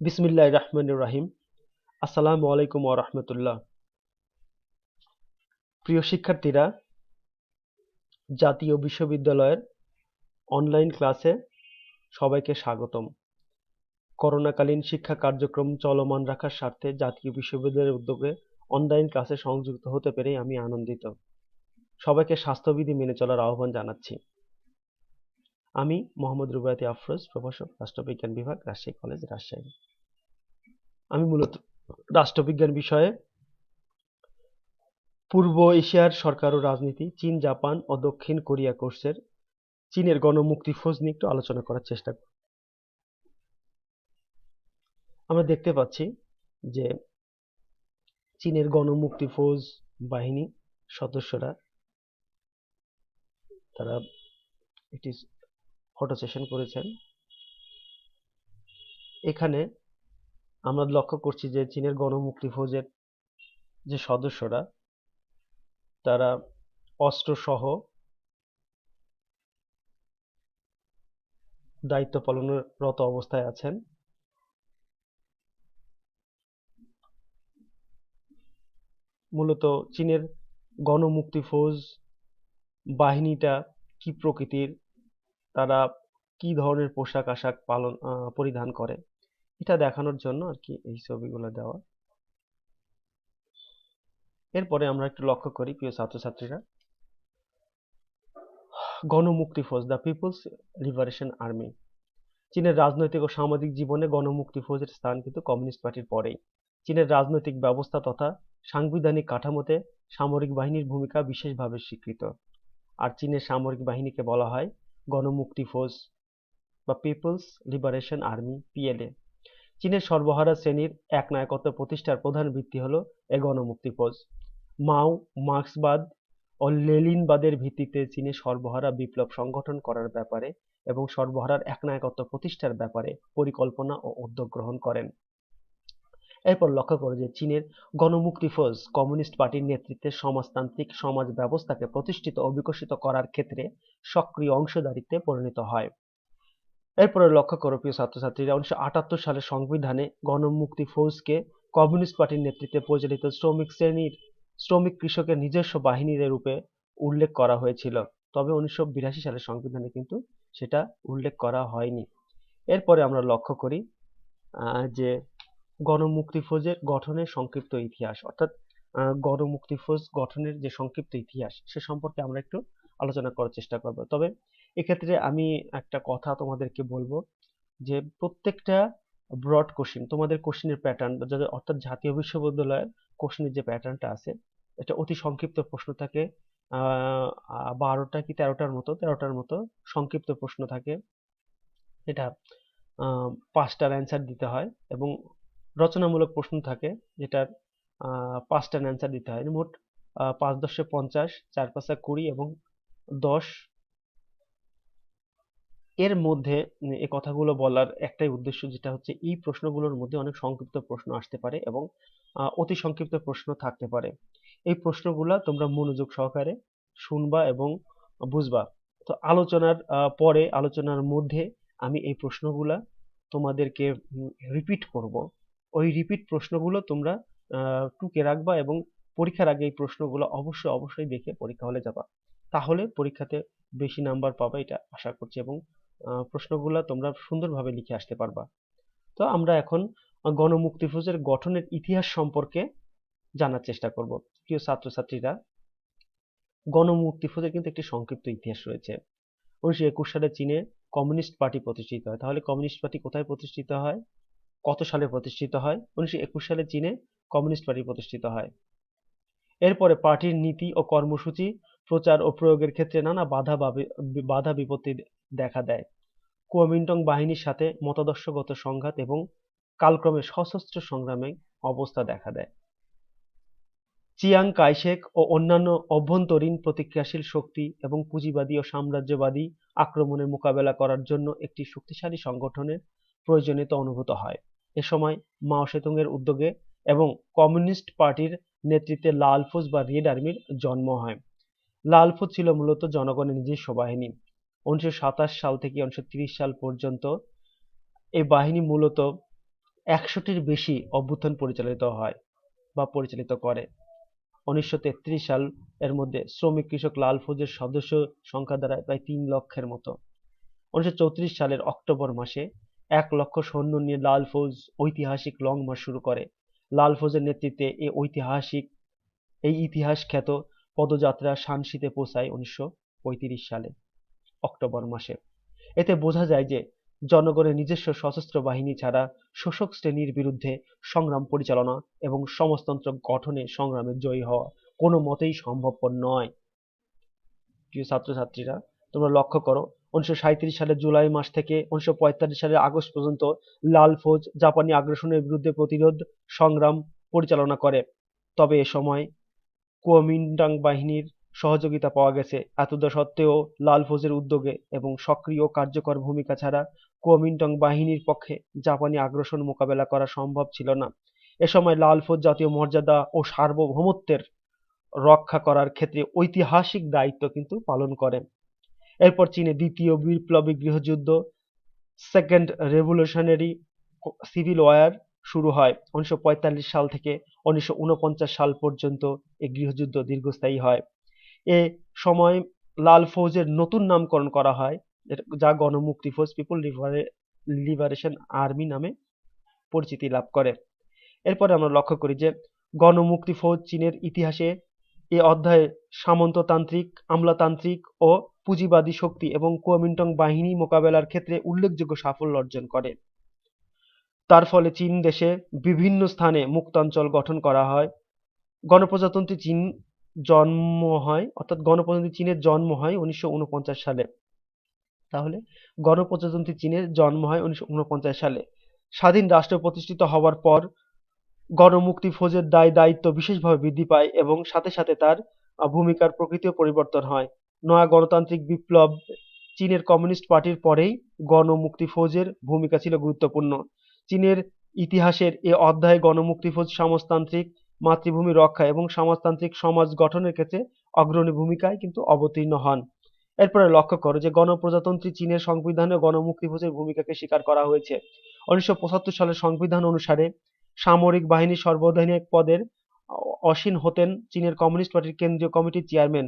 বিসমিল্লাহির রহমানির রহিম। আসসালামু আলাইকুম ওয়া রাহমাতুল্লাহ। প্রিয় শিক্ষার্থীরা, জাতীয় বিশ্ববিদ্যালয়ের অনলাইন ক্লাসে সবাইকে স্বাগতম। করোনাকালীন শিক্ষা কার্যক্রম চলমান রাখার স্বার্থে জাতীয় বিশ্ববিদ্যালয়ের উদ্যোগে অনলাইন ক্লাসে সংযুক্ত হতে পেরে আমি আনন্দিত। সবাইকে স্বাস্থ্যবিধি মেনে চলার আহ্বান জানাচ্ছি। আমি মোহাম্মদ রুবায়াতি আফরোজ, প্রভাষক, রাষ্ট্রবিজ্ঞান বিভাগ, রাজশাহী কলেজ, রাজশাহী। আমি মূলত রাষ্ট্রবিজ্ঞান বিষয়ে পূর্ব এশিয়ার সরকার ও রাজনীতি, চীন, জাপান ও দক্ষিণ কোরিয়া কোর্সের চীনের গণমুক্তি ফৌজ নিয়ে একটু আলোচনা করার চেষ্টা করব। আমরা দেখতে পাচ্ছি যে চীনের গণমুক্তি ফৌজ বাহিনী সদস্যরা তারা একটি ফটো সেশন করেছেন। এখানে আমরা লক্ষ্য করছি যে চীনের গণমুক্তি ফৌজের যে সদস্যরা তারা অস্ত্র সহ দায়িত্ব পালনরত অবস্থায় আছেন। মূলত চীনের গণমুক্তি ফৌজ বাহিনীটা কি প্রকৃতির, তারা কি ধরনের পোশাক আশাক পরিধান করে, এটা দেখানোর জন্য আর কি এই ছবিগুলো দেওয়া। এরপরে আমরা একটু লক্ষ্য করি প্রিয় ছাত্রছাত্রীরা, গণমুক্তি ফৌজ, দ্য পিপলস লিবারেশন আর্মি। চীনের রাজনৈতিক ও সামাজিক জীবনে গণমুক্তি ফৌজের স্থান কিন্তু কমিউনিস্ট পার্টির পরেই। চীনের রাজনৈতিক ব্যবস্থা তথা সাংবিধানিক কাঠামোতে সামরিক বাহিনীর ভূমিকা বিশেষভাবে স্বীকৃত। আর চীনের সামরিক বাহিনীকে বলা হয় গণমুক্তি ফৌজ বা পিপলস লিবারেশন আর্মি, পিএলএ। চীনের সর্বহারা শ্রেণীর একনায়কত্ব প্রতিষ্ঠার প্রধান ভিত্তি হল এ গণমুক্তি ফৌজ। মাও, মার্ক্সবাদ ও লেনিনবাদের ভিত্তিতে চীনে সর্বহারা বিপ্লব সংগঠন করার ব্যাপারে এবং সর্বহারার একনায়কত্ব প্রতিষ্ঠার ব্যাপারে পরিকল্পনা ও উদ্যোগ গ্রহণ করেন। এরপর লক্ষ্য করো যে চীনের গণমুক্তি ফৌজ কমিউনিস্ট পার্টির নেতৃত্বে সমাজতান্ত্রিক সমাজ ব্যবস্থাকে প্রতিষ্ঠিত ও বিকশিত করার ক্ষেত্রে সক্রিয় অংশীদারিত্বে পরিণত হয়। এরপরে লক্ষ্য করো প্রিয় ছাত্রছাত্রীরা, 1978 সালের সংবিধানে গণমুক্তি ফৌজকে কমিউনিস্ট পার্টির নেতৃত্বে পরিচালিত শ্রমিক কৃষকের নিজস্ব বাহিনীর রূপে উল্লেখ করা হয়েছিল। তবে 1982 সালের সংবিধানে কিন্তু সেটা উল্লেখ করা হয়নি। এরপরে আমরা লক্ষ্য করি যে গণমুক্তি ফৌজের গঠনের সংক্ষিপ্ত ইতিহাস, অর্থাৎ গণমুক্তি ফৌজ গঠনের যে সংক্ষিপ্ত ইতিহাস সে সম্পর্কে আমরা একটু আলোচনা করার চেষ্টা করব। তবে এক্ষেত্রে আমি একটা কথা তোমাদেরকে বলবো যে প্রত্যেকটা ব্রড কোশ্চেন, তোমাদের কোশ্চেনের প্যাটার্ন অর্থাৎ জাতীয় বিশ্ববিদ্যালয়ের কোশ্চেনের যে প্যাটার্নটা আছে, এটা অতি সংক্ষিপ্ত প্রশ্ন থাকে। 12টা কি 13টার মতো সংক্ষিপ্ত প্রশ্ন থাকে। এটা 5টার অ্যান্সার দিতে হয় এবং রচনামূলক প্রশ্ন থাকে যেটার 5টার অ্যান্সার দিতে হয়। মোট 5×10 = 50, 4×5 = 20 এবং 10। এর মধ্যে এই কথাগুলো বলার একটাই উদ্দেশ্য, যেটা হচ্ছে এই প্রশ্নগুলোর মধ্যে অনেক সংক্ষিপ্ত প্রশ্ন আসতে পারে এবং অতি সংক্ষিপ্ত প্রশ্ন থাকতে পারে। এই প্রশ্নগুলা তোমরা মনোযোগ সহকারে শুনবা এবং বুঝবা। তো আলোচনার মধ্যে আমি এই প্রশ্নগুলা তোমাদেরকে রিপিট করব। ওই রিপিট প্রশ্নগুলো তোমরা টুকে রাখবা এবং পরীক্ষার আগে এই প্রশ্নগুলো অবশ্যই দেখে পরীক্ষা হলে যাবা। তাহলে পরীক্ষাতে বেশি নাম্বার পাবা, এটা আশা করছি, এবং প্রশ্নগুলো তোমরা সুন্দরভাবে লিখে আসতে পারবা। তো আমরা এখন গণমুক্তি ফৌজের গঠনের ইতিহাস সম্পর্কে জানার চেষ্টা করব। প্রিয় ছাত্রছাত্রীরা, গণমুক্তি ফৌজের কিন্তু একটি সংক্ষিপ্ত ইতিহাস রয়েছে। 1921 সালে চীনে কমিউনিস্ট পার্টি প্রতিষ্ঠিত হয়। তাহলে কমিউনিস্ট পার্টি কোথায় প্রতিষ্ঠিত হয়, কত সালে প্রতিষ্ঠিত হয়? 1921 সালে চীনে কমিউনিস্ট পার্টি প্রতিষ্ঠিত হয়। এরপরে পার্টির নীতি ও কর্মসূচি প্রচার ও প্রয়োগের ক্ষেত্রে নানা বাধা বিপত্তি দেখা দেয়। কুওমিন্টাং বাহিনীর সাথে মতাদর্শগত সংঘাত এবং কালক্রমে সশস্ত্র সংগ্রামে অবস্থা দেখা দেয়। চিয়াং কাই-শেক ও অন্যান্য অভ্যন্তরীণ প্রতিক্রিয়াশীল শক্তি এবং পুঁজিবাদী ও সাম্রাজ্যবাদী আক্রমণের মোকাবেলা করার জন্য একটি শক্তিশালী সংগঠনের প্রয়োজনীয়তা অনুভূত হয়। এ সময় মাও সেতুংয়ের উদ্যোগে এবং কমিউনিস্ট পার্টির নেতৃত্বে লাল ফৌজ বা রেড আর্মির জন্ম হয়। লাল ফৌজ ছিল মূলত জনগণের নিজস্ব বাহিনী। 1927 সাল থেকে 1930 সাল পর্যন্ত এই বাহিনী মূলত 100টির বেশি অভ্যুত্থান পরিচালিত হয় বা পরিচালিত করে। 1933 সাল এর মধ্যে শ্রমিক কৃষক লাল ফৌজের সদস্য সংখ্যা দাঁড়ায় প্রায় 3 লক্ষের মতো। 1934 সালের অক্টোবর মাসে 1 লক্ষ সৈন্য নিয়ে লাল ফৌজ ঐতিহাসিক লং মার্চ শুরু করে। লাল ফৌজের নেতৃত্বে এই ইতিহাস খ্যাত পদযাত্রা শানসিতে পৌঁছায় 1935 সালে অক্টোবর মাসে। এতে বোঝা যায় যে জনগণের নিজস্ব সশস্ত্র বাহিনী ছাড়া শোষক শ্রেণীর বিরুদ্ধে সংগ্রাম পরিচালনা এবং সমাজতন্ত্র গঠনে সংগ্রামে জয়ী হওয়া কোনো মতেই সম্ভবপর নয়। প্রিয় ছাত্রছাত্রীরা, তোমরা লক্ষ্য করো 1937 সালের জুলাই মাস থেকে 1945 সালের আগস্ট পর্যন্ত লাল ফৌজ জাপানি আগ্রাসনের বিরুদ্ধে প্রতিরোধ সংগ্রাম পরিচালনা করে। তবে এ সময় কুওমিন্টাং বাহিনীর সহযোগিতা পাওয়া গেছে। এতদা সত্ত্বেও লাল ফৌজের উদ্যোগে এবং সক্রিয় ও কার্যকর ভূমিকা ছাড়া কুওমিন্টাং বাহিনীর পক্ষে জাপানি আগ্রাসন মোকাবেলা করা সম্ভব ছিল না। এ সময় লাল ফৌজ জাতীয় মর্যাদা ও সার্বভৌমত্বের রক্ষা করার ক্ষেত্রে ঐতিহাসিক দায়িত্ব কিন্তু পালন করে। এরপর চীনে দ্বিতীয় বিপ্লবী গৃহযুদ্ধ সেকেন্ড রেভলিউশনারি সিভিল ওয়ার শুরু হয়। 1945 সাল থেকে 1949 সাল পর্যন্ত এই গৃহযুদ্ধ দীর্ঘস্থায়ী হয়। এ সময় লাল ফৌজের নতুন নামকরণ করা হয়, যা গণমুক্তি ফৌজ পিপল লিবারেশন আর্মি নামে পরিচিতি লাভ করে। এরপরে আমরা লক্ষ্য করি যে গণমুক্তি ফৌজ চীনের ইতিহাসে এ অধ্যায়ে সামন্ততান্ত্রিক, আমলাতান্ত্রিক ও পুঁজিবাদী শক্তি এবং কুওমিন্টাং বাহিনী মোকাবেলার ক্ষেত্রে উল্লেখযোগ্য সাফল্য অর্জন করে। তার ফলে চীন দেশে বিভিন্ন স্থানে মুক্তাঞ্চল গঠন করা হয়। গণপ্রজাতন্ত্রী চীন গণপ্রজাতন্ত্রী চীনের জন্ম হয় 1949 সালে। তাহলে গণপ্রজাতন্ত্রী চীনের জন্ম হয় 1949 সালে। স্বাধীন রাষ্ট্র প্রতিষ্ঠিত হওয়ার পর গণমুক্তি ফৌজের দায়িত্ব বিশেষভাবে বৃদ্ধি পায় এবং সাথে সাথে তার ভূমিকার প্রকৃতিও পরিবর্তন হয়। নয়া গণতান্ত্রিক বিপ্লব চীনের কমিউনিস্ট পার্টির পরেই গণমুক্তি ফৌজের ভূমিকা ছিল গুরুত্বপূর্ণ। চীনের ইতিহাসের এ অধ্যায়ে গণমুক্তি ফৌজ সমাজতান্ত্রিক মাতৃভূমি রক্ষা এবং সমাজতান্ত্রিক সমাজ গঠনের ক্ষেত্রে অগ্রণী ভূমিকায় কিন্তু অবতীর্ণ হন। এরপরে লক্ষ্য করো যে গণপ্রজাতন্ত্রী চীনের সংবিধানে গণমুক্তি ফৌজের ভূমিকাকে স্বীকার করা হয়েছে। 1975 সালের সংবিধান অনুসারে সামরিক বাহিনীর সর্বাধিনায়ক পদের অসীন হতেন চীনের কমিউনিস্ট পার্টির কেন্দ্রীয় কমিটির চেয়ারম্যান।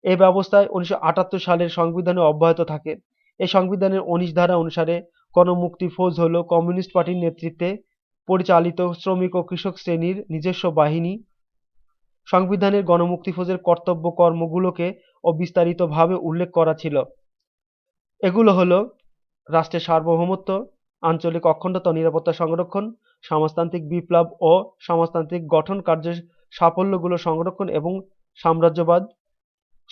এই ব্যবস্থায় 1978 সালের সংবিধানে অব্যাহত থাকে। এই সংবিধানের 19 ধারা অনুসারে গণমুক্তি ফৌজ হল কমিউনিস্ট পার্টির নেতৃত্বে পরিচালিত শ্রমিক ও কৃষক শ্রেণীর নিজস্ব বাহিনী। সংবিধানের গণমুক্তি ফৌজের কর্তব্য কর্মগুলোকে বিস্তারিতভাবে উল্লেখ করা ছিল। এগুলো হলো রাষ্ট্রের সার্বভৌমত্ব, আঞ্চলিক অখণ্ডতা ও নিরাপত্তা সংরক্ষণ, সমাজতান্ত্রিক বিপ্লব ও সমাজতান্ত্রিক গঠন কার্যের সাফল্যগুলো সংরক্ষণ এবং সাম্রাজ্যবাদ,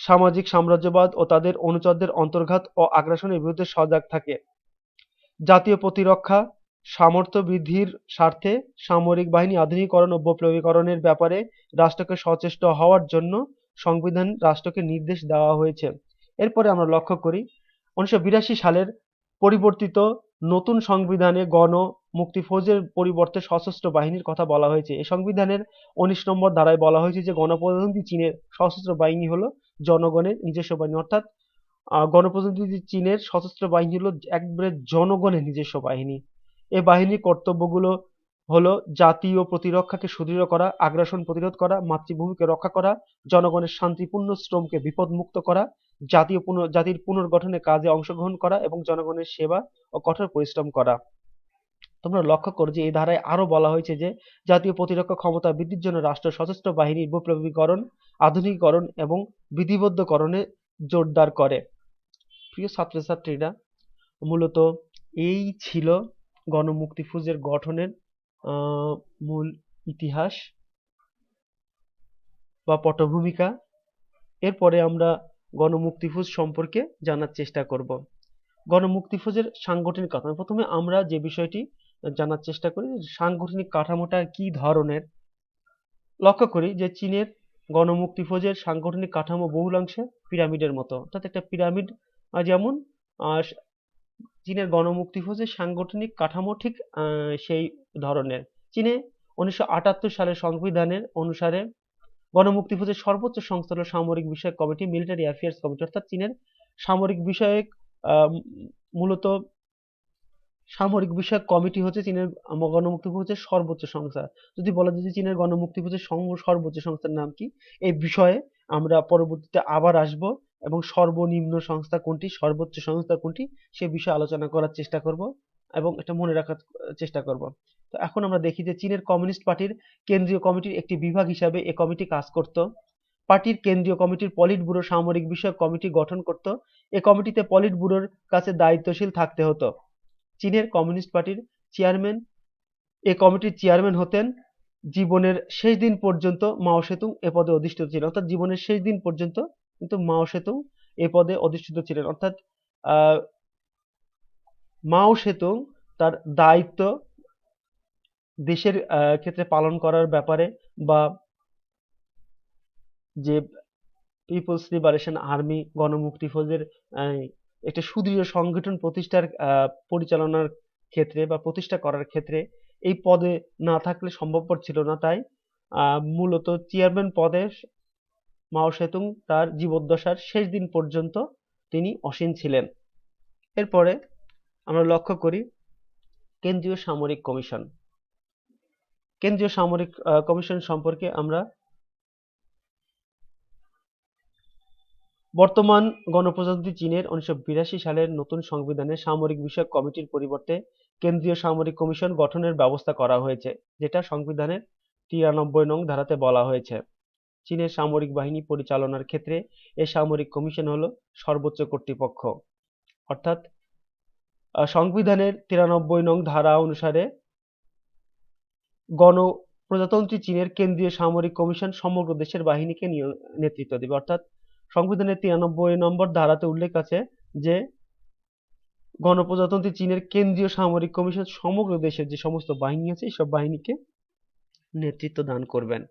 সামাজিক সাম্রাজ্যবাদ ও তাদের অনুচরদের অন্তর্ঘাত ও আগ্রাসনের বিরুদ্ধে সজাগ থাকে। জাতীয় প্রতিরক্ষা সামর্থ্য বৃদ্ধির স্বার্থে সামরিক বাহিনী আধুনিকীকরণ ও বৈপ্লবিকরণের ব্যাপারে রাষ্ট্রকে সচেষ্ট হওয়ার জন্য সংবিধান রাষ্ট্রকে নির্দেশ দেওয়া হয়েছে। এরপরে আমরা লক্ষ্য করি 1982 সালের পরিবর্তিত নতুন সংবিধানে গণমুক্তি ফৌজের পরিবর্তে সশস্ত্র বাহিনীর কথা বলা হয়েছে। এই সংবিধানের 19 নম্বর ধারায় বলা হয়েছে যে গণপ্রজাতন্ত্রী চীনের সশস্ত্র বাহিনী হলো জনগণের নিজস্ব বাহিনী, অর্থাৎ গণপ্রজাতন্ত্রী চীনের সশস্ত্র বাহিনী হলো একবারে জনগণের নিজস্ব বাহিনী। এই বাহিনীর কর্তব্যগুলো হলো জাতীয় প্রতিরক্ষাকে সুদৃঢ় করা, আগ্রাসন প্রতিরোধ করা, মাতৃভূমিকে রক্ষা করা, জনগণের শান্তিপূর্ণ শ্রমকে বিপদমুক্ত করা, জাতির পুনর্গঠনের কাজে অংশগ্রহণ করা এবং জনগণের সেবা ও কঠোর পরিশ্রম করা। তোমরা লক্ষ্য করো যে এই ধারায় আরো বলা হয়েছে যে জাতীয় প্রতিরক্ষা ক্ষমতা বৃদ্ধির জন্য রাষ্ট্র সশস্ত্র বাহিনীর বৈপ্লবিকরণ, আধুনিকীকরণ এবং বিধিবদ্ধকরণে জোরদার করে। প্রিয় ছাত্রছাত্রীরা, মূলত এই ছিল গণমুক্তি ফৌজের গঠনের মূল ইতিহাস বা পটভূমিকা। এরপরে আমরা গণমুক্তি ফৌজ সম্পর্কে জানার চেষ্টা করব। গণমুক্তি ফৌজের সাংগঠনিক কাঠামো, প্রথমে আমরা যে বিষয়টি জানার চেষ্টা করি সাংগঠনিক কাঠামোটা কি ধরনের। লক্ষ্য করি যে চীনের গণমুক্তি ফৌজের সাংগঠনিক কাঠামো বহুলাংশে পিরামিডের মতো, অর্থাৎ একটা পিরামিড যেমন চীনের গণমুক্তি ফৌজের সাংগঠনিক কাঠামো ঠিক সেই ধরনের। চীনে 1978 সালের সংবিধানের অনুসারে গণমুক্তি ফৌজের সর্বোচ্চ সংস্থা হল সামরিক বিষয়ক কমিটি, মিলিটারি অ্যাফেয়ার্স কমিটি, অর্থাৎ চীনের সামরিক বিষয়ক মূলত সামরিক বিষয়ক কমিটি হচ্ছে চীনের গণমুক্তি ফৌজের সর্বোচ্চ সংস্থা। যদি বলা যায় যে চীনের গণমুক্তি ফৌজের সর্বোচ্চ সংস্থার নাম কি, এই বিষয়ে আমরা পরবর্তীতে আবার আসব এবং সর্বনিম্ন সংস্থা কোনটি, সর্বোচ্চ সংস্থা কোনটি, সে বিষয়ে আলোচনা করার চেষ্টা করব এবং এটা মনে রাখার চেষ্টা করব। তো এখন আমরা দেখি যে চীনের কমিউনিস্ট পার্টির কেন্দ্রীয় কমিটির একটি বিভাগ হিসাবে এ কমিটি কাজ করত। পার্টির কেন্দ্রীয় কমিটির পলিট ব্যুরো সামরিক বিষয়ক কমিটি গঠন করত। এ কমিটিতে পলিট ব্যুরোর কাছে দায়িত্বশীল থাকতে হতো। চীনের কমিউনিস্ট পার্টির চেয়ারম্যান, এ কমিটির চেয়ারম্যান হতেন জীবনের শেষ দিন পর্যন্ত মাও সেতুং এ পদে অধিষ্ঠিত ছিলেন। অর্থাৎ জীবনের শেষ দিন পর্যন্ত কিন্তু মাও সেতুং এ পদে অধিষ্ঠিত ছিলেন। অর্থাৎ আহ, মাও সেতুং তার দায়িত্ব দেশের ক্ষেত্রে পালন করার ব্যাপারে বা যে পিপলস লিবারেশন আর্মি গণমুক্তি ফৌজের একটা সুদৃঢ় সংগঠন প্রতিষ্ঠার পরিচালনার ক্ষেত্রে বা প্রতিষ্ঠা করার ক্ষেত্রে এই পদে না থাকলে সম্ভবপর ছিল না। তাই মূলত চেয়ারম্যান পদে মাও সেতুং তার জীবদ্দশার শেষ দিন পর্যন্ত তিনি অসীন ছিলেন। এরপরে আমরা লক্ষ্য করি কেন্দ্রীয় সামরিক কমিশন। কেন্দ্রীয় সামরিক কমিশন সম্পর্কে আমরা বর্তমান গণপ্রজাতন্ত্রী চীনের 1982 সালের নতুন সংবিধানে সামরিক বিষয়ক কমিটির পরিবর্তে কেন্দ্রীয় সামরিক কমিশন গঠনের ব্যবস্থা করা হয়েছে, যেটা সংবিধানের 93 নং ধারাতে বলা হয়েছে। চীনের সামরিক বাহিনী পরিচালনার ক্ষেত্রে এই সামরিক কমিশন হলো সর্বোচ্চ কর্তৃপক্ষ। অর্থাৎ সংবিধানের 93 নং ধারা অনুসারে গণপ্রজাতন্ত্রী চীনের কেন্দ্রীয় সামরিক কমিশন সমগ্র দেশের বাহিনীকে নেতৃত্ব দেবে। অর্থাৎ সংবিধানের 93 নম্বর ধারাতে উল্লেখ আছে যে গণপ্রজাতন্ত্রী চীনের কেন্দ্রীয় সামরিক কমিশন সমগ্র দেশের যে সমস্ত বাহিনী আছে সব বাহিনীকে নেতৃত্ব দান করবেন।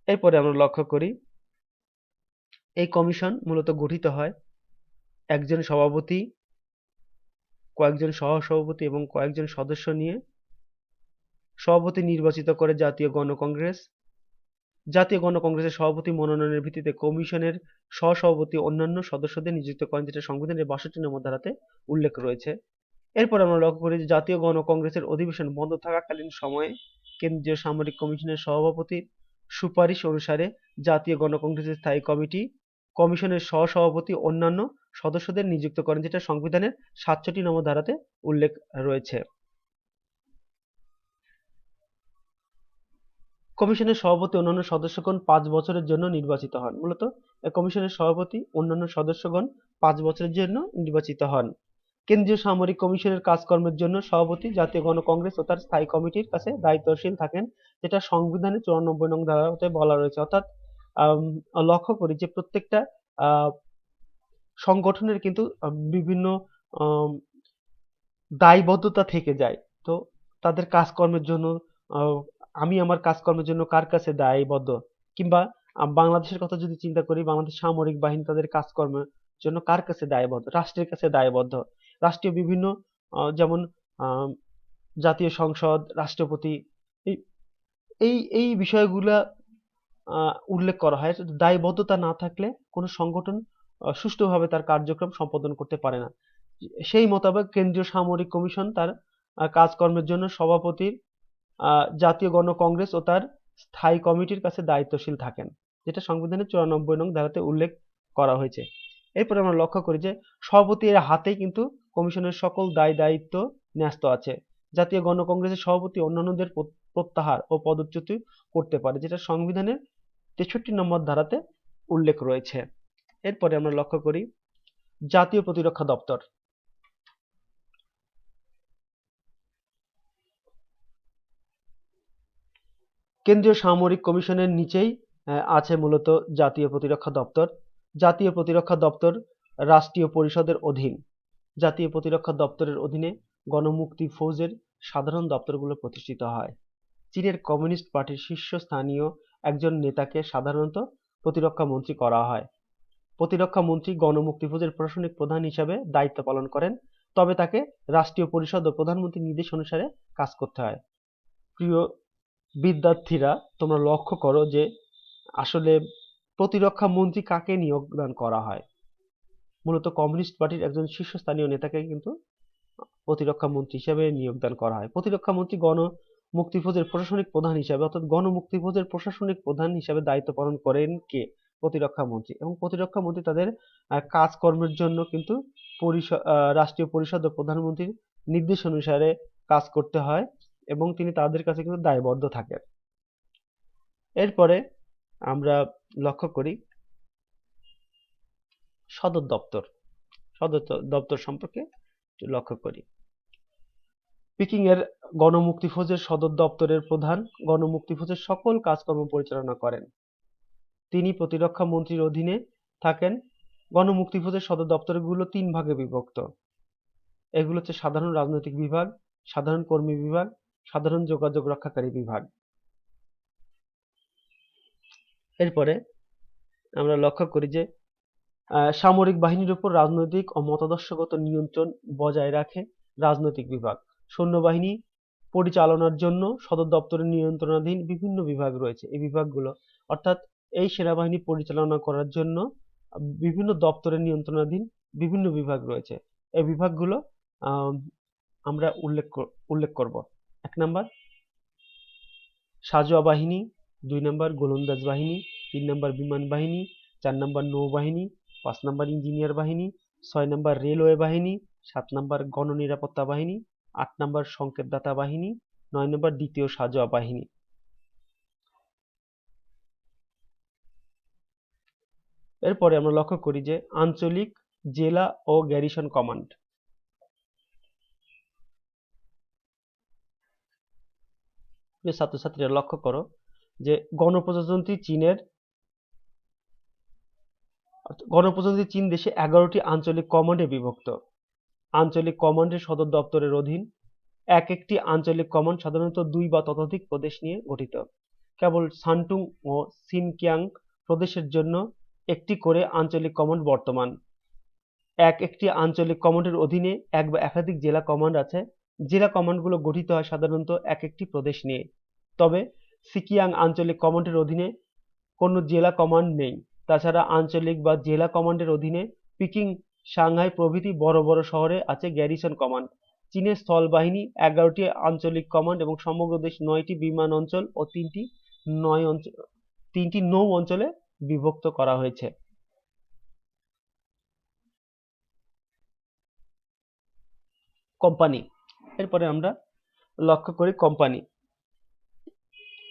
এরপরে আমরা লক্ষ্য করি এই কমিশন মূলত গঠিত হয় একজন সভাপতি, কয়েকজন সহসভাপতি এবং কয়েকজন সদস্য নিয়ে। সভাপতি নির্বাচিত করে জাতীয় গণকংগ্রেস। জাতীয় গণকংগ্রেসের সভাপতি মনোনয়নের ভিত্তিতে কমিশনের সহসভাপতি অন্যান্য সদস্যদের নিযুক্ত করেন, যেটা সংবিধানের 62 নম্বর ধারাতে উল্লেখ রয়েছে। এরপর আমরা লক্ষ্য করি যে জাতীয় গণকংগ্রেসের অধিবেশন বন্ধ থাকাকালীন সময়ে কেন্দ্রীয় সামরিক কমিশনের সভাপতির সুপারিশ অনুসারে জাতীয় গণকংগ্রেসের স্থায়ী কমিটি কমিশনের সহসভাপতি অন্যান্য সদস্যদের নিযুক্ত করেন, যেটা সংবিধানের 67 নম্বর ধারাতে উল্লেখ রয়েছে। কমিশনের সভাপতি অন্যান্য সদস্যগণ 5 বছরের জন্য নির্বাচিত হন। মূলত কমিশনের সভাপতি অন্যান্য সদস্যগণ 5 বছরের জন্য নির্বাচিত হন। কেন্দ্রীয় সামরিক কমিশনের কাজকর্মের জন্য সভাপতি জাতীয় গণকংগ্রেস ও তার স্থায়ী কমিটির কাছে দায়িত্বশীল থাকেন, যেটা সংবিধানের 94 নং ধারাতে বলা রয়েছে। অর্থাৎ লক্ষ্য করি যে প্রত্যেকটা সংগঠনের কিন্তু বিভিন্ন দায়বদ্ধতা থেকে যায়। তো তাদের কাজকর্মের জন্য আমি আমার কাজকর্মের জন্য কার কাছে দায়বদ্ধ, কিংবা বাংলাদেশের কথা যদি চিন্তা করি, বাংলাদেশ সামরিক বাহিনী তাদের কাজকর্মের জন্য কার কাছে দায়বদ্ধ, রাষ্ট্রের কাছে দায়বদ্ধ। রাষ্ট্রীয় বিভিন্ন যেমন জাতীয় সংসদ, রাষ্ট্রপতি, এই এই এই বিষয়গুলা উল্লেখ করা হয়। দায়বদ্ধতা না থাকলে কোনো সংগঠন সুষ্ঠুভাবে তার কার্যক্রম সম্পাদন করতে পারে না। সেই মোতাবেক কেন্দ্রীয় সামরিক কমিশন তার কাজকর্মের জন্য সভাপতির জাতীয় গণকংগ্রেস ও তার স্থায়ী কমিটির কাছে দায়িত্বশীল থাকেন, যেটা সংবিধানের 94 নং ধারাতে উল্লেখ করা হয়েছে। এরপরে আমরা লক্ষ্য করি যে সভাপতির হাতেই কিন্তু কমিশনের সকল দায় দায়িত্ব ন্যস্ত আছে। জাতীয় গণকংগ্রেসের সভাপতি অন্যান্যদের প্রত্যাহার ও পদচ্যুত করতে পারে, যেটা সংবিধানের 63 নম্বর ধারাতে উল্লেখ রয়েছে। এরপরে আমরা লক্ষ্য করি জাতীয় প্রতিরক্ষা দপ্তর। কেন্দ্রীয় সামরিক কমিশনের নিচেই আছে মূলত জাতীয় প্রতিরক্ষা দপ্তর। জাতীয় প্রতিরক্ষা দপ্তর রাষ্ট্রীয় পরিষদের অধীন। জাতীয় প্রতিরক্ষা দপ্তরের অধীনে গণমুক্তি ফৌজের সাধারণ দপ্তরগুলো প্রতিষ্ঠিত হয়। চীনের কমিউনিস্ট পার্টির শীর্ষস্থানীয় একজন নেতাকে সাধারণত প্রতিরক্ষা মন্ত্রী করা হয়। প্রতিরক্ষা মন্ত্রী গণমুক্তি ফৌজের প্রশাসনিক প্রধান হিসাবে দায়িত্ব পালন করেন, তবে তাকে রাষ্ট্রীয় পরিষদ ও প্রধানমন্ত্রীর নির্দেশ অনুসারে কাজ করতে হয়। প্রিয় বিদ্যার্থীরা, তোমরা লক্ষ্য করো যে আসলে প্রতিরক্ষা মন্ত্রী কাকে নিয়োগদান করা হয়। মূলত কমিউনিস্ট পার্টির একজন শীর্ষস্থানীয় নেতাকে কিন্তু প্রতিরক্ষা মন্ত্রী হিসেবে নিয়োগদান করা হয়। প্রতিরক্ষা মন্ত্রী গণমুক্তিফৌজের প্রশাসনিক প্রধান হিসাবে অর্থাৎ গণমুক্তিফৌজের প্রশাসনিক প্রধান হিসাবে দায়িত্ব পালন করেন কে? প্রতিরক্ষা মন্ত্রী। এবং প্রতিরক্ষা মন্ত্রী তাদের কাজকর্মের জন্য কিন্তু রাষ্ট্রীয় পরিষদ ও প্রধানমন্ত্রীর নির্দেশ অনুসারে কাজ করতে হয় এবং তিনি তাদের কাছে কিন্তু দায়বদ্ধ থাকেন। এরপরে আমরা লক্ষ্য করি সদর দপ্তর। সদর দপ্তর সম্পর্কে একটু লক্ষ্য করি। পিকিং এর গণমুক্তিফৌজের সদর দপ্তরের প্রধান গণমুক্তিফৌজের সকল কাজকর্ম পরিচালনা করেন। তিনি প্রতিরক্ষা মন্ত্রীর অধীনে থাকেন। গণমুক্তিফৌজের সদর দপ্তরগুলো 3 ভাগে বিভক্ত। এগুলো হচ্ছে সাধারণ রাজনৈতিক বিভাগ, সাধারণ কর্মী বিভাগ, সাধারণ যোগাযোগ রক্ষাকারী বিভাগ। এরপরে আমরা লক্ষ্য করি যে সামরিক বাহিনীর উপর রাজনৈতিক ও মতাদর্শগত নিয়ন্ত্রণ বজায় রাখে রাজনৈতিক বিভাগ। সৈন্যবাহিনী পরিচালনার জন্য সদর দপ্তরের নিয়ন্ত্রণাধীন বিভিন্ন বিভাগ রয়েছে। এই বিভাগগুলো অর্থাৎ এই সেনাবাহিনী পরিচালনা করার জন্য বিভিন্ন দপ্তরের নিয়ন্ত্রণাধীন বিভিন্ন বিভাগ রয়েছে। এই বিভাগগুলো আমরা উল্লেখ করব। 1 নাম্বার সাঁজোয়া বাহিনী, 2 নাম্বার গোলন্দাজ বাহিনী, 3 নাম্বার বিমান বাহিনী, 4 নাম্বার নৌবাহিনী, 5 নাম্বার ইঞ্জিনিয়ার বাহিনী, 6 নাম্বার রেলওয়ে বাহিনী, 7 নাম্বার গণনিরাপত্তা বাহিনী, 8 নাম্বার সংকেতদাতা বাহিনী, 9 নাম্বার দ্বিতীয় সাঁজোয়া বাহিনী। এরপরে আমরা লক্ষ্য করি যে আঞ্চলিক, জেলা ও গ্যারিসন কমান্ড। ছাত্রছাত্রীরা লক্ষ্য করো যে গণপ্রজাতন্ত্রী চীন দেশে 11টি আঞ্চলিক কমান্ডে বিভক্ত। আঞ্চলিক কমান্ডের সদর দপ্তরের অধীন এক একটি আঞ্চলিক কমান্ড সাধারণত 2 বা ততোধিক প্রদেশ নিয়ে গঠিত। কেবল শানটুং ও সিনকিয়াং প্রদেশের জন্য একটি করে আঞ্চলিক কমান্ড বর্তমান। এক একটি আঞ্চলিক কমান্ডের অধীনে এক বা একাধিক জেলা কমান্ড আছে। জেলা কমান্ডগুলো গঠিত হয় সাধারণত এক একটি প্রদেশ নিয়ে। তবে সিকিয়াং আঞ্চলিক কমান্ডের অধীনে কোনো জেলা কমান্ড নেই। তাছাড়া আঞ্চলিক বা জেলা কমান্ডের অধীনে পিকিং, সাংহাই প্রভৃতি বড় বড় শহরে আছে গ্যারিসন কমান্ড। চীনের স্থল বাহিনী 11টি আঞ্চলিক কমান্ড এবং সমগ্র দেশ 9টি বিমান অঞ্চল ও 3টি নৌ অঞ্চলে বিভক্ত করা হয়েছে। কোম্পানি। এরপরে আমরা লক্ষ্য করি কোম্পানি।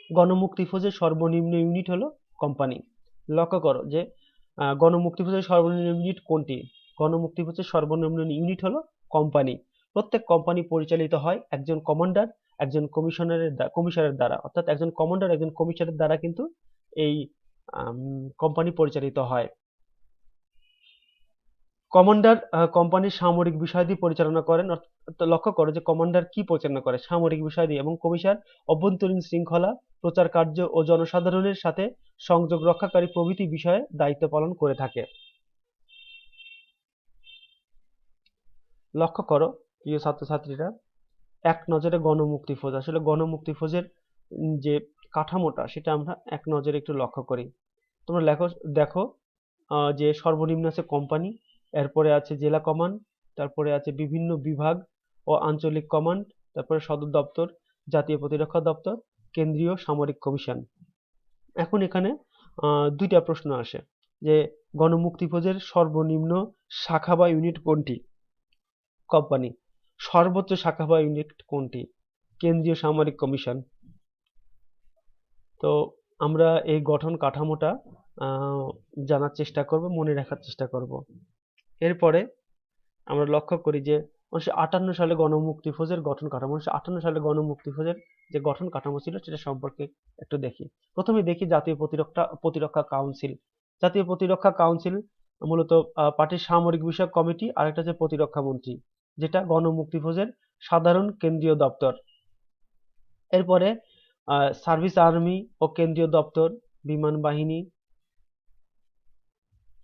গণমুক্তিফৌজের সর্বনিম্ন ইউনিট হলো কোম্পানি। লক্ষ্য করো যে গণমুক্তিফৌজের সর্বনিম্ন ইউনিট কোনটি? গণমুক্তিফৌজের সর্বনিম্ন ইউনিট হলো কোম্পানি। প্রত্যেক কোম্পানি পরিচালিত হয় একজন কমান্ডার, একজন কমিশনারের দ্বারা। অর্থাৎ একজন কমান্ডার, একজন কমিশনারের দ্বারা কিন্তু এই কোম্পানি পরিচালিত হয়। কমান্ডার কোম্পানির সামরিক বিষয়াদি পরিচালনা করেন। লক্ষ্য করো যে কমান্ডার কি পরিচালনা করে? সামরিক বিষয়াদি। এবং কমিশনার অভ্যন্তরীণ শৃঙ্খলা, প্রচার কার্য ও জনসাধারণের সাথে সংযোগ রক্ষাকারী প্রভৃতি বিষয়ে দায়িত্ব পালন করে থাকে। লক্ষ্য করো প্রিয় ছাত্রছাত্রীরা, এক নজরে গণমুক্তিফৌজ। আসলে গণমুক্তিফৌজের যে কাঠামোটা সেটা আমরা এক নজরে একটু লক্ষ্য করি। তোমরা দেখো যে সর্বনিম্ন আছে কোম্পানি, এরপরে আছে জেলা কমান্ড, তারপরে আছে বিভিন্ন বিভাগ ও আঞ্চলিক কমান্ড, তারপরে সদর দপ্তর, জাতীয় প্রতিরক্ষা দপ্তর, কেন্দ্রীয় সামরিক কমিশন। এখন এখানে 2টা প্রশ্ন আসে যে গণমুক্তিফৌজের সর্বনিম্ন শাখা বা ইউনিট কোনটি? কোম্পানি। সর্বোচ্চ শাখা বা ইউনিট কোনটি? কেন্দ্রীয় সামরিক কমিশন। তো আমরা এই গঠন কাঠামোটা জানার চেষ্টা করব, মনে রাখার চেষ্টা করব। এরপরে আমরা লক্ষ্য করি যে 1958 সালে গণমুক্তিফৌজের গঠন কাঠামো। 1958 সালে গণমুক্তিফৌজের যে গঠন কাঠামো ছিল সেটা সম্পর্কে একটু দেখি। প্রথমে দেখি জাতীয় প্রতিরক্ষা কাউন্সিল। জাতীয় প্রতিরক্ষা কাউন্সিল মূলত পার্টির সামরিক বিষয়ক কমিটি, আর একটা হচ্ছে প্রতিরক্ষা মন্ত্রী, যেটা গণমুক্তিফৌজের সাধারণ কেন্দ্রীয় দপ্তর। এরপরে সার্ভিস আর্মি ও কেন্দ্রীয় দপ্তর, বিমান বাহিনী,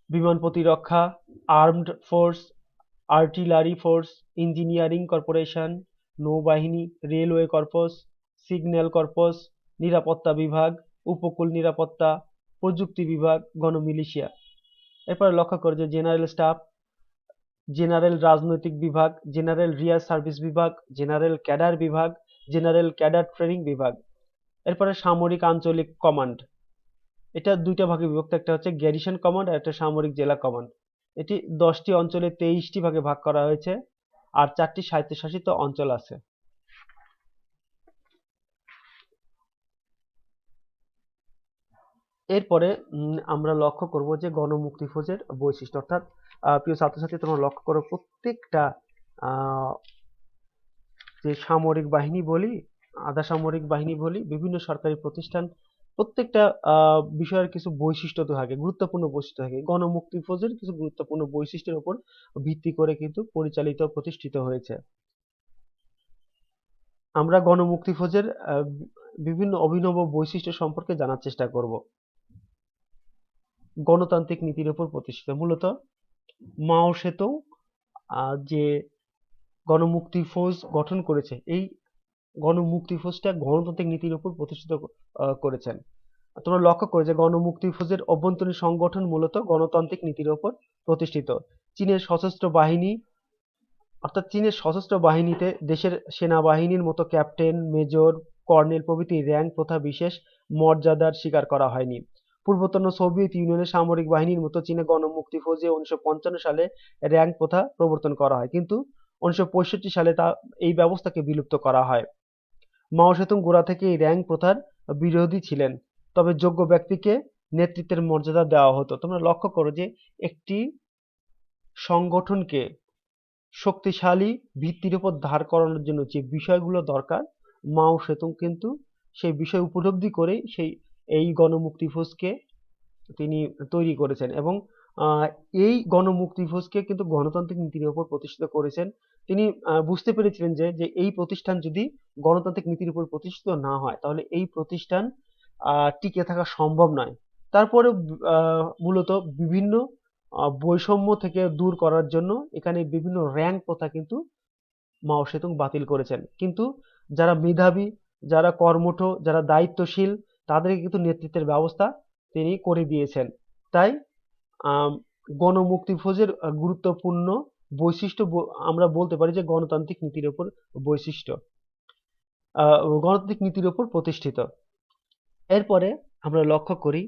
বিমান প্রতিরক্ষা, armed force, artillery force, engineering corporation, নৌবাহিনী, রেলওয়ে কর্পস, সিগন্যাল কর্পস, নিরাপত্তা বিভাগ, উপকূল নিরাপত্তা, প্রযুক্তি বিভাগ, গণমিলিশিয়া। এরপরে লক্ষ্য করো যে জেনারেল স্টাফ, জেনারেল রাজনৈতিক বিভাগ, জেনারেল রিয়ার সার্ভিস বিভাগ, জেনারেল ক্যাডার বিভাগ, জেনারেল ক্যাডার ট্রেনিং বিভাগ। এরপরে সামরিক আঞ্চলিক কমান্ড, এটা দুইটা ভাগে বিভক্ত, একটা হচ্ছে গ্যারিসন কমান্ড আর একটা সামরিক জেলা কমান্ড। এটি 10টি অঞ্চলে 23টি ভাগে ভাগ করা হয়েছে আর 4টি স্বায়ত্তশাসিত অঞ্চল আছে। এরপরে আমরা লক্ষ্য করব যে গণমুক্তি ফৌজের বৈশিষ্ট্য, অর্থাৎ প্রিয় ছাত্রছাত্রী তোমরা লক্ষ্য করো প্রত্যেকটা যে সামরিক বাহিনী বলি, আধা সামরিক বাহিনী বলি, বিভিন্ন সরকারি প্রতিষ্ঠান, প্রত্যেকটা বিষয়ের কিছু বৈশিষ্ট্য থাকে, গুরুত্বপূর্ণ বৈশিষ্ট্য থাকে। গণমুক্তি ফৌজের কিছু গুরুত্বপূর্ণ বৈশিষ্ট্যের উপর ভিত্তি করে কিন্তু পরিচালিত প্রতিষ্ঠিত হয়েছে। আমরা গণমুক্তি ফৌজের বিভিন্ন অভিনব বৈশিষ্ট্য সম্পর্কে জানার চেষ্টা করব। গণতান্ত্রিক নীতির উপর প্রতিষ্ঠিত, মূলত মাও সেতুং যে গণমুক্তি ফৌজ গঠন করেছে, এই গণমুক্তি ফৌজটা গণতান্ত্রিক নীতির উপর প্রতিষ্ঠিত করেছেন। তোমরা লক্ষ্য করো যে গণমুক্তি ফৌজের অভ্যন্তরীণ সংগঠন মূলত গণতান্ত্রিক নীতির উপর প্রতিষ্ঠিত। চীনের সশস্ত্র বাহিনী, অর্থাৎ চীনের সশস্ত্র বাহিনীতে দেশের সেনাবাহিনীর মতো ক্যাপ্টেন, মেজর, কর্নেল প্রভৃতি র্যাঙ্ক প্রথা বিশেষ মর্যাদার স্বীকার করা হয়নি। পূর্বতন সোভিয়েত ইউনিয়নের সামরিক বাহিনীর মতো চীনে গণমুক্তি ফৌজে 1955 সালে র্যাঙ্ক প্রথা প্রবর্তন করা হয়, কিন্তু 1965 সালে এই ব্যবস্থাকে বিলুপ্ত করা হয়। মাও সেতুং গোড়া থেকে এই র্যাঙ্ক প্রথার বিরোধী ছিলেন, তবে যোগ্য ব্যক্তিকে নেতৃত্বের মর্যাদা দেওয়া হতো। তোমরা লক্ষ্য করো যে একটি সংগঠনকে শক্তিশালী ভিত্তির উপর দাঁড় করানোর জন্য যে বিষয়গুলো দরকার, মাও সেতুং কিন্তু সেই বিষয় উপলব্ধি করে এই গণমুক্তি ফৌজকে তিনি তৈরি করেছেন এবং এই গণমুক্তি ফৌজকে কিন্তু গণতান্ত্রিক নীতির উপর প্রতিষ্ঠিত করেছেন। তিনি বুঝতে পেরেছিলেন যে এই প্রতিষ্ঠান যদি গণতান্ত্রিক নীতির উপর প্রতিষ্ঠিত না হয় তাহলে এই প্রতিষ্ঠান টিকে থাকা সম্ভব নয়। তারপরে মূলত বিভিন্ন বৈষম্য থেকে দূর করার জন্য এখানে বিভিন্ন র্যাঙ্ক প্রথা কিন্তু মাও সেতুং বাতিল করেছেন, কিন্তু যারা মেধাবী, যারা কর্মঠ, যারা দায়িত্বশীল তাদেরকে কিন্তু নেতৃত্বের ব্যবস্থা তিনি করে দিয়েছেন। তাই গণমুক্তি ফৌজের গুরুত্বপূর্ণ বৈশিষ্ট্য আমরা বলতে পারি যে গণতান্ত্রিক নীতির উপর বৈশিষ্ট্য, গণতান্ত্রিক নীতির উপর প্রতিষ্ঠিত। এরপরে আমরা লক্ষ্য করি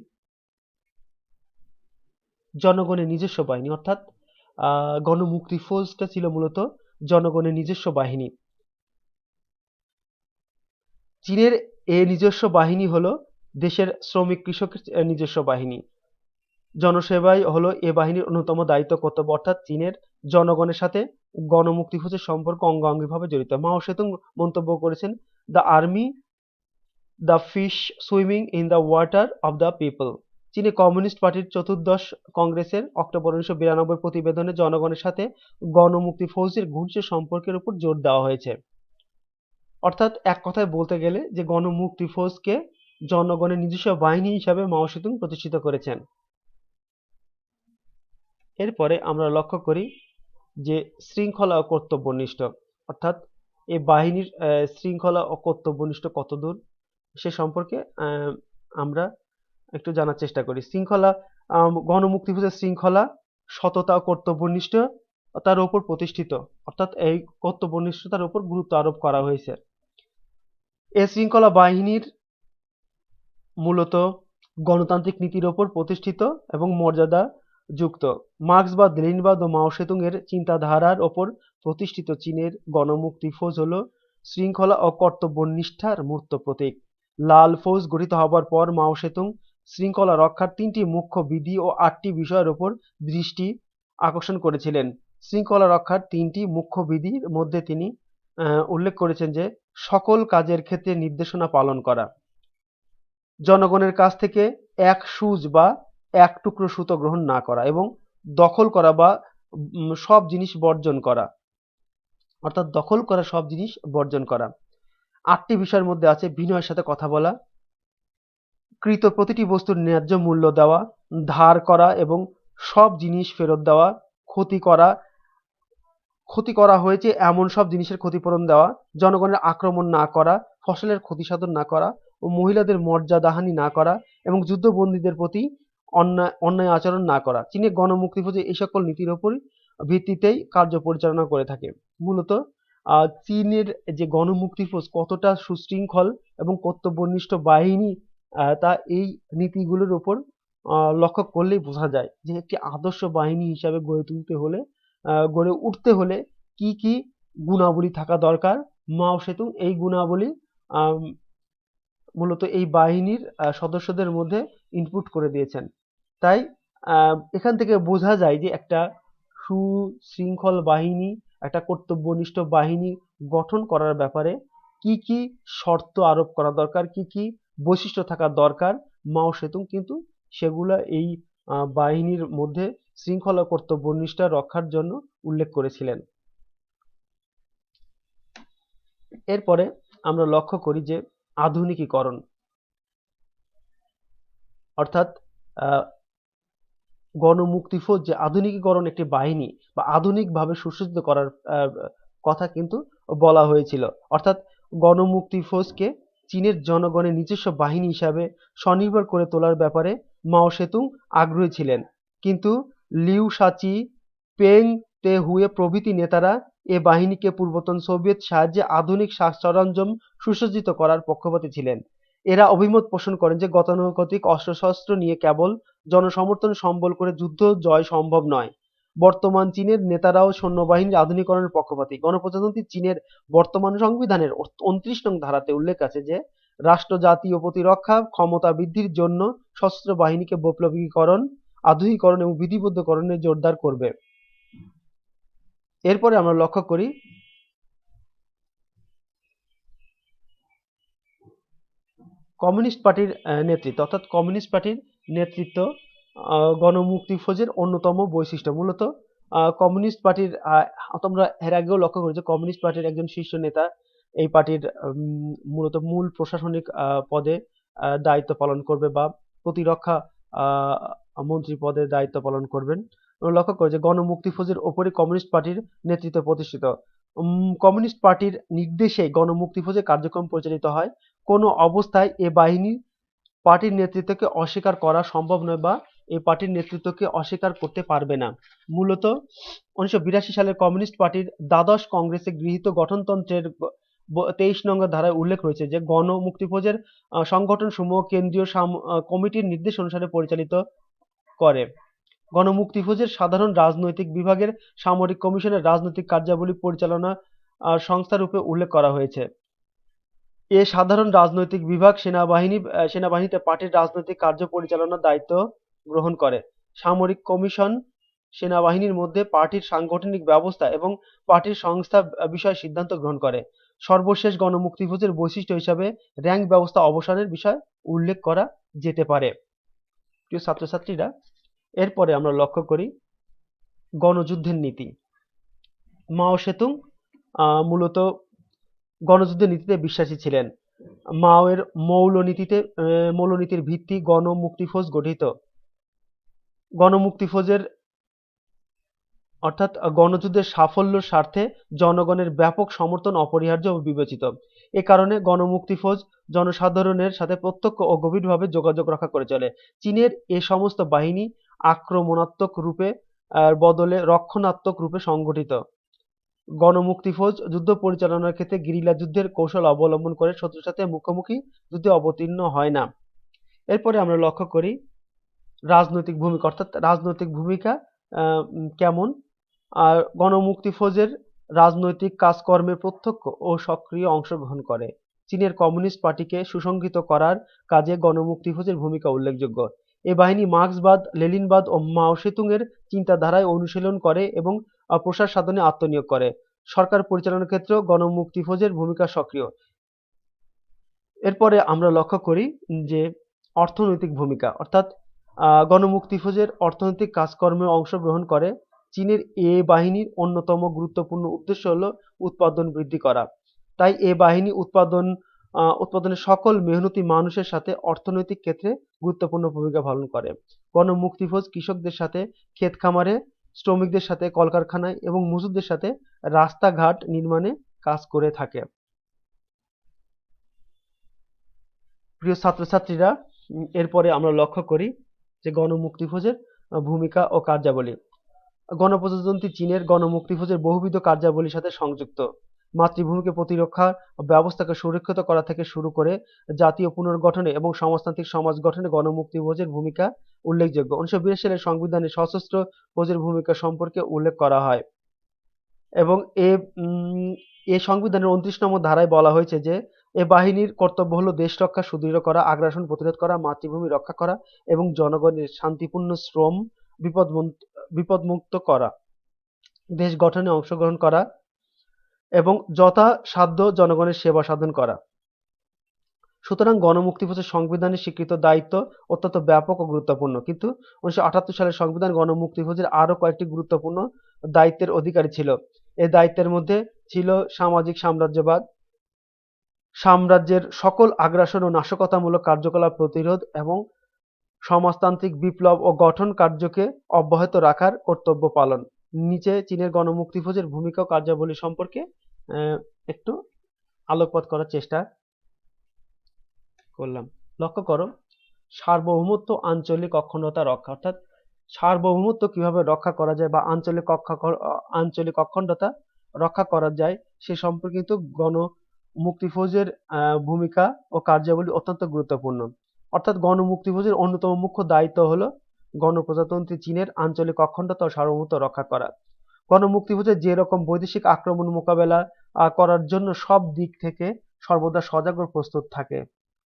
জনগণের নিজস্ব বাহিনী, অর্থাৎ গণমুক্তি ফৌজটা ছিল মূলত জনগণের নিজস্ব বাহিনী। চীনের এই নিজস্ব বাহিনী হলো দেশের শ্রমিক কৃষকের নিজস্ব বাহিনী। জনসেবাই হলো এ বাহিনীর অন্যতম দায়িত্ব কর্তব্য, অর্থাৎ চীনের জনগণের সাথে গণমুক্তি ফৌজের সম্পর্ক অঙ্গাঙ্গিভাবে জড়িত। মাও সেতুং মন্তব্য করেছেন, the army the fish swimming in the water of the people. চীনে কমিউনিস্ট পার্টির চতুর্দশ কংগ্রেসের অক্টোবর 1992 প্রতিবেদনে জনগণের সাথে গণমুক্তি ফৌজের ঘনিষ্ঠ সম্পর্কের উপর জোর দেওয়া হয়েছে। অর্থাৎ এক কথায় বলতে গেলে যে গণমুক্তি ফৌজকে জনগণের নিজস্ব বাহিনী হিসাবে মাও সেতুং প্রতিষ্ঠিত করেছেন। এরপরে আমরা লক্ষ্য করি যে শৃঙ্খলা ও কর্তব্যনিষ্ঠ, অর্থাৎ এই বাহিনীর শৃঙ্খলা ও কর্তব্যনিষ্ঠ কতদূর সে সম্পর্কে আমরা একটু জানার চেষ্টা করি। শৃঙ্খলা, গণমুক্তি ফৌজের শৃঙ্খলা, সততা ও কর্তব্যনিষ্ঠ তার উপর প্রতিষ্ঠিত, অর্থাৎ এই কর্তব্যনিষ্ঠতার উপর গুরুত্ব আরোপ করা হয়েছে। এই শৃঙ্খলা বাহিনীর মূলত গণতান্ত্রিক নীতির উপর প্রতিষ্ঠিত এবং মর্যাদা যুক্ত। মার্ক্সবাদ, লেনিনবাদ ও মাও সেতুং এর চিন্তাধারার ওপর প্রতিষ্ঠিত চীনের গণমুক্তি ফৌজ হল শৃঙ্খলা ও কর্তব্যনিষ্ঠার মূর্ত প্রতীক। লাল ফৌজ গঠিত হবার পর মাও সেতুং শৃঙ্খলা রক্ষার 3টি মুখ্য বিধি ও 8টি বিষয়ের উপর দৃষ্টি আকর্ষণ করেছিলেন। শৃঙ্খলা রক্ষার 3টি মুখ্য বিধির মধ্যে তিনি উল্লেখ করেছেন যে সকল কাজের ক্ষেত্রে নির্দেশনা পালন করা, জনগণের কাছ থেকে এক সুচ বা এক টুকরো সুতো গ্রহণ না করা এবং দখল করা বা সব জিনিস বর্জন করা, অর্থাৎ দখল করা সব জিনিস বর্জন করা। 8টি বিষয়ের মধ্যে আছে বিনয়ের সাথে কথা বলা, কৃত প্রতিটি বস্তুর ন্যায্য মূল্য দেওয়া, ধার করা এবং সব জিনিস ফেরত দেওয়া, ক্ষতি করা হয়েছে এমন সব জিনিসের ক্ষতিপূরণ দেওয়া, জনগণের আক্রমণ না করা, ফসলের ক্ষতি সাধন না করা ও মহিলাদের মর্যাদাহানি না করা এবং যুদ্ধবন্দীদের প্রতি অন্যায় আচরণ না করা। চীনের গণমুক্তি ফৌজে এই সকল নীতির উপরই ভিত্তিতেই কার্য পরিচালনা করে থাকে। মূলত চীনের যে গণমুক্তি ফৌজ কতটা সুশৃঙ্খল এবং কর্তব্যনিষ্ঠ বাহিনী, তা এই নীতিগুলোর উপর লক্ষ্য করলেই বোঝা যায় যে একটি আদর্শ বাহিনী হিসাবে গড়ে উঠতে হলে কি কি গুণাবলী থাকা দরকার। মাও সেতুং এই গুণাবলী আম, মূলত এই বাহিনীর সদস্যদের মধ্যে ইনপুট করে দিয়েছেন। তাই এখান থেকে বোঝা যায় যে একটা সুশৃঙ্খল বাহিনী, একটা কর্তব্যনিষ্ঠ বাহিনী গঠন করার ব্যাপারে কি কি শর্ত আরোপ করা দরকার, কি কি বৈশিষ্ট্য থাকা দরকার, মাও সেতুং কিন্তু সেগুলা এই বাহিনীর মধ্যে শৃঙ্খলা কর্তব্যনিষ্ঠা রক্ষার জন্য উল্লেখ করেছিলেন। এরপরে আমরা লক্ষ্য করি যে আধুনিকীকরণ, অর্থাৎ আহ, গণমুক্তি ফৌজ যে আধুনিকীকরণ একটি বাহিনী বা আধুনিকভাবে সুসজ্জিত করার কথা কিন্তু বলা হয়েছিল। অর্থাৎ গণমুক্তি ফৌজকে চীনের জনগণের নিজস্ব বাহিনী হিসাবে স্বনির্ভর করে তোলার ব্যাপারে মাও সেতুং আগ্রহী ছিলেন। কিন্তু লিউ শাচি, পেং তে হুয়ে প্রভৃতি নেতারা এ বাহিনীকে পূর্বতন সোভিয়েত সাহায্যে আধুনিক সরঞ্জাম সুসজ্জিত করার পক্ষপাতী ছিলেন। এরা অভিমত পোষণ করেন যে গতানুগতিক অস্ত্রশস্ত্র নিয়ে কেবল জনসমর্থন সম্বল করে যুদ্ধ জয় সম্ভব নয়। বর্তমান চীনের নেতারাও সৈন্যবাহিনীর আধুনিকরণের পক্ষপাতী। গণপ্রজাতন্ত্রী চীনের বর্তমান সংবিধানের 29 নং ধারাতে উল্লেখ আছে যে রাষ্ট্র, জাতি ও প্রতিরক্ষা ক্ষমতা বৃদ্ধির জন্য সশস্ত্র বাহিনীকে বৈপ্লবিকীকরণ, আধুনিকীকরণ এবং বিধিবদ্ধকরণে জোরদার করবে। এরপরে আমরা লক্ষ্য করি কমিউনিস্ট পার্টির নেতৃত্ব, অর্থাৎ কমিউনিস্ট পার্টির নেতৃত্ব গণমুক্তি ফৌজের অন্যতম বৈশিষ্ট্য। মূলত কমিউনিস্ট পার্টির তোমরা এর আগেও লক্ষ্য করেছো কমিউনিস্ট পার্টির একজন শীর্ষ নেতা এই পার্টির মূলত মূল প্রশাসনিক পদে দায়িত্ব পালন করবে বা প্রতিরক্ষা মন্ত্রী পদে দায়িত্ব পালন করবেন। আমরা লক্ষ্য করি যে গণমুক্তি ফৌজের ওপরই কমিউনিস্ট পার্টির নেতৃত্ব প্রতিষ্ঠিত। কমিউনিস্ট পার্টির নির্দেশে গণমুক্তি ফৌজের কার্যক্রম পরিচালিত হয়। কোনো অবস্থায় এ বাহিনী পার্টির নেতৃত্বকে অস্বীকার করা সম্ভব নয় বা এই পার্টির নেতৃত্বকে অস্বীকার করতে পারবে না। মূলত 1982 সালের কমিউনিস্ট পার্টির দ্বাদশ কংগ্রেসে গৃহীত গঠনতন্ত্রের 23 নং ধারায় উল্লেখ রয়েছে যে গণমুক্তি ফৌজের সংগঠন সমূহ কেন্দ্রীয় কমিটির নির্দেশ অনুসারে পরিচালিত করে। গণমুক্তি ফৌজের সাধারণ রাজনৈতিক বিভাগের সামরিক কমিশনের রাজনৈতিক কার্যাবলী পরিচালনা সংস্থা রূপে উল্লেখ করা হয়েছে। এ সাধারণ রাজনৈতিক বিভাগ সেনাবাহিনীতে পার্টির রাজনৈতিক কার্য পরিচালনার দায়িত্ব গ্রহণ করে। সামরিক কমিশন সেনাবাহিনীর মধ্যে পার্টির সাংগঠনিক ব্যবস্থা এবং পার্টির সংস্থা বিষয়ে সিদ্ধান্ত গ্রহণ করে। সর্বশেষ গণমুক্তি ফৌজের বৈশিষ্ট্য হিসাবে র্যাঙ্ক ব্যবস্থা অবসানের বিষয় উল্লেখ করা যেতে পারে। প্রিয় ছাত্রছাত্রীরা, এরপরে আমরা লক্ষ্য করি গণযুদ্ধের নীতি। মাও সেতুং মূলত গণযুদ্ধের নীতিতে বিশ্বাসী ছিলেন। মাওয়ের মৌলনীতির ভিত্তি গণমুক্তি ফৌজ গঠিত। গণমুক্তি ফৌজের অর্থাৎ গণযুদ্ধের সাফল্যের স্বার্থে জনগণের ব্যাপক সমর্থন অপরিহার্য বিবেচিত। এ কারণে গণমুক্তি ফৌজ জনসাধারণের সাথে প্রত্যক্ষ ও গভীরভাবে যোগাযোগ রক্ষা করে চলে। চীনের এ সমস্ত বাহিনী আক্রমণাত্মক রূপে বদলে রক্ষণাত্মক রূপে সংগঠিত। গণমুক্তি ফৌজ যুদ্ধ পরিচালনার ক্ষেত্রে গেরিলা যুদ্ধের কৌশল অবলম্বন করে শত্রুর সাথে মুখোমুখি যুদ্ধে অবতীর্ণ হয় না। এরপরে আমরা লক্ষ্য করি রাজনৈতিক ভূমিকা, অর্থাৎ রাজনৈতিক ভূমিকা কেমন। আর গণমুক্তি ফৌজের রাজনৈতিক কাজকর্মে প্রত্যক্ষ ও সক্রিয় অংশগ্রহণ করে। চীনের কমিউনিস্ট পার্টিকে সুসংহত করার কাজে গণমুক্তি ফৌজের ভূমিকা উল্লেখযোগ্য। এ বাহিনী মার্ক্সবাদ, লেনিনবাদ ও মাও সেতুং এর চিন্তাধারায় অনুশীলন করে এবং প্রসার সাধনে আত্মনিয়োগ করে। সরকার পরিচালনার ক্ষেত্রে গণমুক্তি ফৌজের ভূমিকা সক্রিয়। এরপরে আমরা লক্ষ্য করি যে অর্থনৈতিক ভূমিকা, অর্থাৎ গণমুক্তি ফৌজের অর্থনৈতিক কাজকর্মে অংশগ্রহণ করে। চীনের এ বাহিনীর অন্যতম গুরুত্বপূর্ণ উদ্দেশ্য হলো উৎপাদন বৃদ্ধি করা। তাই এ বাহিনী উৎপাদনের সকল মেহনতি মানুষের সাথে অর্থনৈতিক ক্ষেত্রে গুরুত্বপূর্ণ ভূমিকা পালন করে। গণমুক্তি ফৌজ কৃষকদের সাথে ক্ষেত খামারে, শ্রমিকদের সাথে কলকারখানায় এবং মজুরদের সাথে রাস্তাঘাট নির্মাণে কাজ করে থাকে। প্রিয় ছাত্রছাত্রীরা, এরপরে আমরা লক্ষ্য করি যে গণমুক্তি ফৌজের ভূমিকা ও কার্যাবলী। গণপ্রজাতন্ত্রী চীনের গণমুক্তি ফৌজের বহুবিধ কার্যাবলীর সাথে সংযুক্ত। মাতৃভূমিকে প্রতিরক্ষা ব্যবস্থাকে সুরক্ষিত করা থেকে শুরু করে জাতীয় পুনর্গঠনে এবং সমাজতান্ত্রিক সমাজ গঠনে গণমুক্তি ফৌজের ভূমিকা উল্লেখযোগ্য। 1982 সালের সংবিধানে সশস্ত্র ফৌজের ভূমিকা সম্পর্কে উল্লেখ করা হয় এবং এ সংবিধানের 29 নং ধারায় বলা হয়েছে যে এ বাহিনীর কর্তব্য হলো দেশ রক্ষা সুদৃঢ় করা, আগ্রাসন প্রতিরোধ করা, মাতৃভূমি রক্ষা করা এবং জনগণের শান্তিপূর্ণ শ্রম বিপদমুক্ত করা, দেশ গঠনে অংশগ্রহণ করা এবং যথাসাধ্য জনগণের সেবা সাধন করা। সুতরাং গণমুক্তি ফৌজের সংবিধানে স্বীকৃত দায়িত্ব অত্যন্ত ব্যাপক ও গুরুত্বপূর্ণ। কিন্তু 1978 সালের সংবিধান গণমুক্তি ফৌজের আরো কয়েকটি গুরুত্বপূর্ণ দায়িত্বের অধিকারী ছিল। এই দায়িত্বের মধ্যে ছিল সামাজিক সাম্রাজ্যবাদ, সাম্রাজ্যের সকল আগ্রাসন ও নাশকতামূলক কার্যকলাপ প্রতিরোধ এবং সমাজতান্ত্রিক বিপ্লব ও গঠন কার্যকে অব্যাহত রাখার কর্তব্য পালন। নিচে চীনের গণমুক্তি ফৌজের ভূমিকা ও কার্যাবলী সম্পর্কে একটু আলোকপাত করার চেষ্টা করলাম। লক্ষ্য করো, সার্বভৌমত্ব, আঞ্চলিক অখণ্ডতা রক্ষা, অর্থাৎ সার্বভৌমত্ব কিভাবে রক্ষা করা যায় বা আঞ্চলিক অখণ্ডতা রক্ষা করা যায় সে সম্পর্কিত গণমুক্তি ফৌজের ভূমিকা ও কার্যাবলী অত্যন্ত গুরুত্বপূর্ণ। অর্থাৎ গণমুক্তি ফৌজের অন্যতম মুখ্য দায়িত্ব হলো গণপ্রজাতন্ত্রী চীনের আঞ্চলিক অখণ্ডতা ও সার্বভৌমত্ব রক্ষা করা। গণমুক্তি ফৌজের যে রকম বৈদেশিক আক্রমণ মোকাবেলা করার জন্য সব দিক থেকে সর্বদা সজাগ ও প্রস্তুত থাকে।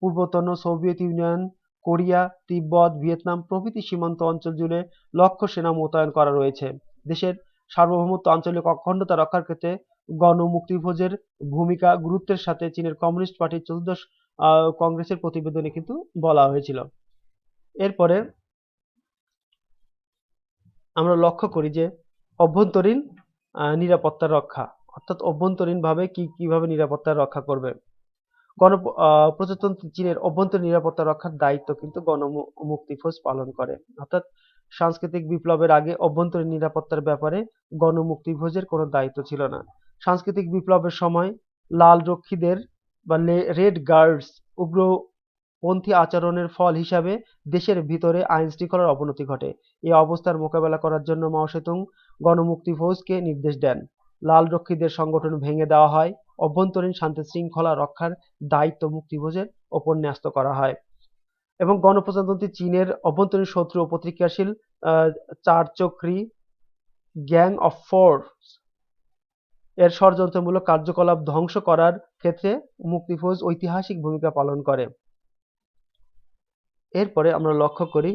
পূর্বতন সোভিয়েত ইউনিয়ন, কোরিয়া, তিব্বত, ভিয়েতনাম প্রভৃতি সীমান্ত অঞ্চল জুড়ে লক্ষ্য সেনা মোতায়েন করা রয়েছে। দেশের সার্বভৌমত্ব, আঞ্চলিক অখণ্ডতা রক্ষার ক্ষেত্রে গণমুক্তি ফৌজের ভূমিকা গুরুত্বের সাথে চীনের কমিউনিস্ট পার্টির 14দশ কংগ্রেসের প্রতিবেদনে কিন্তু বলা হয়েছিল। এরপরে আমরা লক্ষ্য করি যে অভ্যন্তরীণ নিরাপত্তা রক্ষা, অর্থাৎ অভ্যন্তরীণভাবে কিভাবে নিরাপত্তা রক্ষা করবে। গণপ্রজাতন্ত্রী চীনের অভ্যন্তরীণ নিরাপত্তা রক্ষার দায়িত্ব কিন্তু গণমুক্তি ফৌজ পালন করে। অর্থাৎ সাংস্কৃতিক বিপ্লবের আগে অভ্যন্তরীণ নিরাপত্তার ব্যাপারে গণমুক্তি ফৌজের কোনো দায়িত্ব ছিল না। সাংস্কৃতিক বিপ্লবের সময় লাল রক্ষীদের বা রেড গার্ডস উগ্রপন্থী আচরণের ফল হিসাবে দেশের ভিতরে আইন শৃঙ্খলার অবনতি ঘটে। এই অবস্থার মোকাবেলা করার জন্য মাও সেতুং গণমুক্তি ফৌজকে নির্দেশ দেন। লাল রক্ষীদের সংগঠন ভেঙে দেওয়া হয়। অভ্যন্তরীণ শান্তি শৃঙ্খলা রক্ষার দায়িত্ব মুক্তি ফৌজের ওপর ন্যস্ত করা হয় এবং গণপ্রজাতন্ত্রী চীনের অভ্যন্তরীণ শত্রু ও প্রতিক্রিয়াশীল চারচক্রী গ্যাং অফ ফোর এর ষড়যন্ত্রমূলক কার্যকলাপ ধ্বংস করার ক্ষেত্রে মুক্তি ফৌজ ঐতিহাসিক ভূমিকা পালন করে। এরপরে আমরা লক্ষ্য করি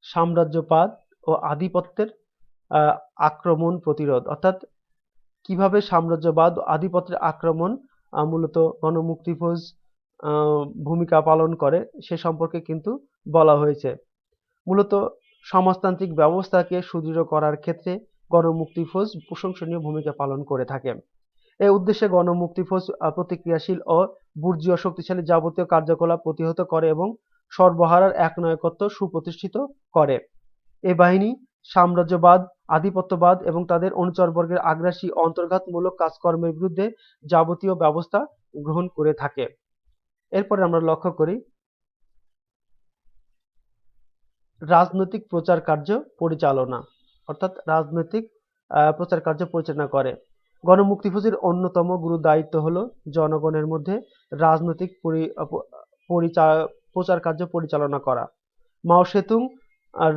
সাম্রাজ্যবাদ ও আধিপত্যের আক্রমণ প্রতিরোধ, অর্থাৎ কিভাবে সাম্রাজ্যবাদ ও আধিপত্যের আক্রমণ মূলত গণমুক্তি ফৌজ ভূমিকা পালন করে সে সম্পর্কে কিন্তু বলা হয়েছে। মূলত সমাজতান্ত্রিক ব্যবস্থাকে সুদৃঢ় করার ক্ষেত্রে গণমুক্তি ফৌজ প্রশংসনীয় ভূমিকা পালন করে থাকে। এই উদ্দেশ্যে গণমুক্তি ফৌজ প্রতিক্রিয়াশীল ও বুর্জীয় শক্তিশালী যাবতীয় কার্যকলাপ প্রতিহত করে এবং সর্বহারার একনায়কত্ব সুপ্রতিষ্ঠিত করে। এ বাহিনী সাম্রাজ্যবাদ, আধিপত্যবাদ এবং তাদের অনুচরবর্গের আগ্রাসী অন্তর্ঘাতমূলক কাজকর্মের বিরুদ্ধে যাবতীয় ব্যবস্থা গ্রহণ করে থাকে। এরপরে আমরা লক্ষ্য করি রাজনৈতিক প্রচার কার্য পরিচালনা, অর্থাৎ রাজনৈতিক প্রচার কার্য পরিচালনা করে। গণমুক্তি ফৌজের অন্যতম গুরু দায়িত্ব হলো জনগণের মধ্যে রাজনৈতিক প্রচার কার্য পরিচালনা করা। মাও সেতুং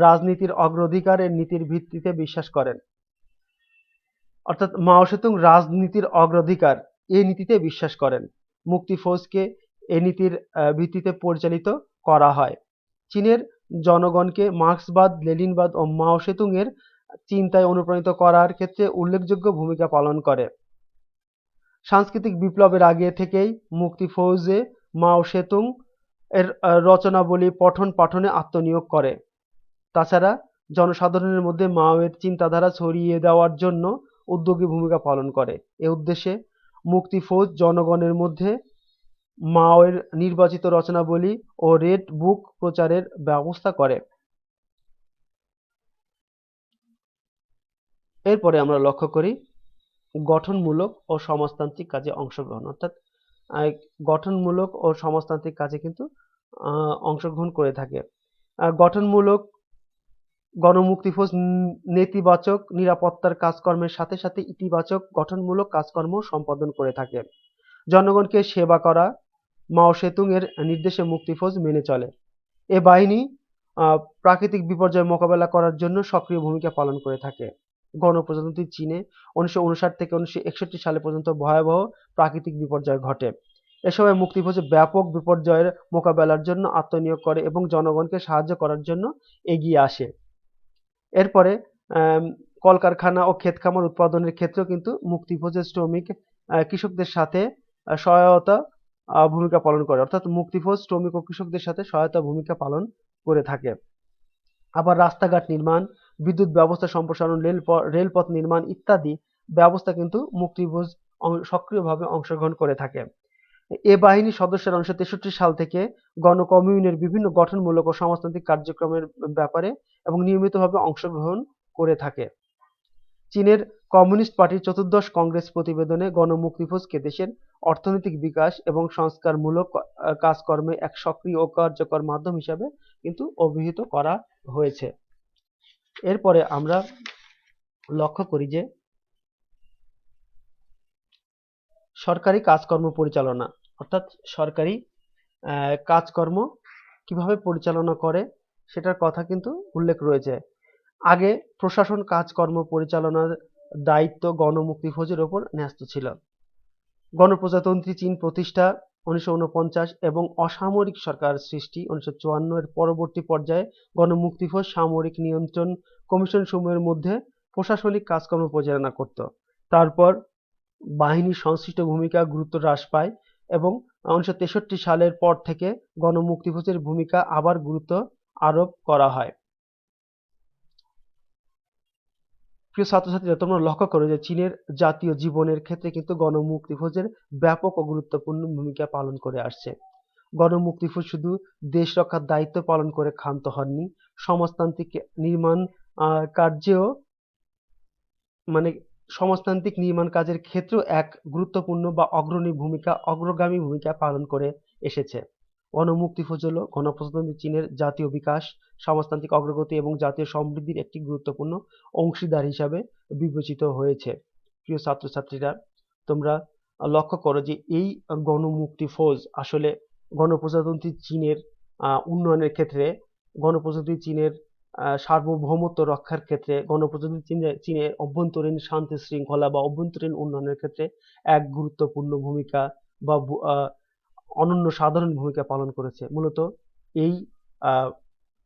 রাজনীতির অগ্রাধিকার এর নীতির ভিত্তিতে বিশ্বাস করেন, অর্থাৎ মাও সেতুং রাজনীতির অগ্রাধিকার এই নীতিতে বিশ্বাস করেন। মুক্তি ফৌজকে এই নীতির ভিত্তিতে পরিচালিত করা হয়। চীনের জনগণকে মার্ক্সবাদ, লেনিনবাদ ও মাও সেতুং এর চিন্তায় অনুপ্রাণিত করার ক্ষেত্রে উল্লেখযোগ্য ভূমিকা পালন করে। সাংস্কৃতিক বিপ্লবের আগে থেকেই মুক্তি ফৌজে মাও সেতুং এর রচনাবলী পঠন পাঠনে আত্মনিয়োগ করে। তাছাড়া জনসাধারণের মধ্যে মাওয়ের চিন্তাধারা ছড়িয়ে দেওয়ার জন্য উদ্যোগী ভূমিকা পালন করে। এ উদ্দেশ্যে মুক্তি ফৌজ জনগণের মধ্যে মাওয়ের নির্বাচিত রচনাবলী ও রেড বুক প্রচারের ব্যবস্থা করে। এরপরে আমরা লক্ষ্য করি গঠনমূলক ও সমাজতান্ত্রিক কাজে অংশগ্রহণ, অর্থাৎ গঠনমূলক ও সমাজতান্ত্রিক কাজে কিন্তু অংশগ্রহণ করে থাকে। গঠনমূলক গণমুক্তি ফৌজ নেতিবাচক নিরাপত্তার কাজকর্মের সাথে সাথে ইতিবাচক গঠনমূলক কাজকর্ম সম্পাদন করে থাকে। জনগণকে সেবা করা মাও সেতুং এর নির্দেশে মুক্তি ফৌজ মেনে চলে। এ বাহিনী প্রাকৃতিক বিপর্যয় মোকাবেলা করার জন্য সক্রিয় ভূমিকা পালন করে থাকে। গণপ্রজাতন্ত্রী চীনে 1959 থেকে 1961 সালে পর্যন্ত ভয়াবহ প্রাকৃতিক বিপর্যয় ঘটে। এ সময় মুক্তি ফৌজ ব্যাপক বিপর্যয়ের মোকাবেলার জন্য আত্মনিয়োগ করে এবং জনগণকে সাহায্য করার জন্য এগিয়ে আসে। এরপরে কলকারখানা ও ক্ষেত খামার উৎপাদনের ক্ষেত্রেও কিন্তু মুক্তি ফৌজের শ্রমিক কৃষকদের সাথে সহায়তা ভূমিকা পালন করে, অর্থাৎ মুক্তি ফৌজ শ্রমিক ও কৃষকদের সাথে সহায়তা ভূমিকা পালন করে থাকে। আবার রাস্তাঘাট নির্মাণ, বিদ্যুৎ ব্যবস্থা সম্প্রসারণ, রেলপথ নির্মাণ ইত্যাদি ব্যবস্থা কিন্তু মুক্তি ফৌজ সক্রিয়ভাবে অংশগ্রহণ করে থাকে। এ বাহিনীর সদস্যরা 1963 সাল থেকে গণকমিউনের বিভিন্ন গঠনমূলক ও সমাজতান্ত্রিক কার্যক্রমের ব্যাপারে এবং নিয়মিতভাবে অংশগ্রহণ করে থাকে। চীনের কমিউনিস্ট পার্টির চতুর্দশ কংগ্রেস প্রতিবেদনে গণমুক্তি ফৌজকে দেশের অর্থনৈতিক বিকাশ এবং সংস্কারমূলক কাজকর্মে এক সক্রিয় ও কার্যকর মাধ্যম হিসাবে কিন্তু অভিহিত করা হয়েছে। এরপরে আমরা লক্ষ্য করি যে সরকারি কাজকর্ম পরিচালনা, অর্থাৎ সরকারি কাজকর্ম কিভাবে পরিচালনা করে সেটার কথা কিন্তু উল্লেখ রয়েছে। আগে প্রশাসন কাজকর্ম পরিচালনার দায়িত্ব গণমুক্তি ফৌজের ওপর ন্যস্ত ছিল। গণপ্রজাতন্ত্রী চীন প্রতিষ্ঠা 1949 এবং অসামরিক সরকার সৃষ্টি 1954 এর পরবর্তী পর্যায়ে গণমুক্তি ফৌজ সামরিক নিয়ন্ত্রণ কমিশন সমূহের মধ্যে প্রশাসনিক কাজকর্ম পরিচালনা করত। তারপর বাহিনীর সংশ্লিষ্ট ভূমিকা গুরুত্ব হ্রাস পায় এবং 1963 সালের পর থেকে গণমুক্তি ফৌজের ভূমিকা আবার গুরুত্ব আরোপ করা হয়। প্রিয় ছাত্রছাত্রীরা, তোমরা লক্ষ্য করো যে চীনের জাতীয় জীবনের ক্ষেত্রে কিন্তু গণমুক্তি ফৌজের ব্যাপক ও গুরুত্বপূর্ণ ভূমিকা পালন করে আসছে। গণমুক্তি ফৌজ শুধু দেশ রক্ষার দায়িত্ব পালন করে ক্ষান্ত হননি, সমাজতান্ত্রিক নির্মাণ কার্যেও মানে সমাজতান্ত্রিক নির্মাণ কাজের ক্ষেত্রেও এক গুরুত্বপূর্ণ বা অগ্রগামী ভূমিকা পালন করে এসেছে। গণমুক্তি ফৌজ হল গণপ্রজাতন্ত্রী চীনের জাতীয় বিকাশ, সমাজতান্ত্রিক অগ্রগতি এবং জাতীয় সমৃদ্ধির একটি গুরুত্বপূর্ণ অংশীদার হিসাবে বিবেচিত হয়েছে। প্রিয় ছাত্রছাত্রীরা, তোমরা লক্ষ্য করো যে এই গণমুক্তি ফৌজ আসলে গণপ্রজাতন্ত্রী চীনের উন্নয়নের ক্ষেত্রে, গণপ্রজাতন্ত্রী চীনের সার্বভৌমত্ব রক্ষার ক্ষেত্রে, গণপ্রজাতন্ত্রী চীনের অভ্যন্তরীণ শান্তি শৃঙ্খলা বা অভ্যন্তরীণ উন্নয়নের ক্ষেত্রে এক গুরুত্বপূর্ণ ভূমিকা বা অনন্য সাধারণ ভূমিকা পালন করেছে। মূলত এই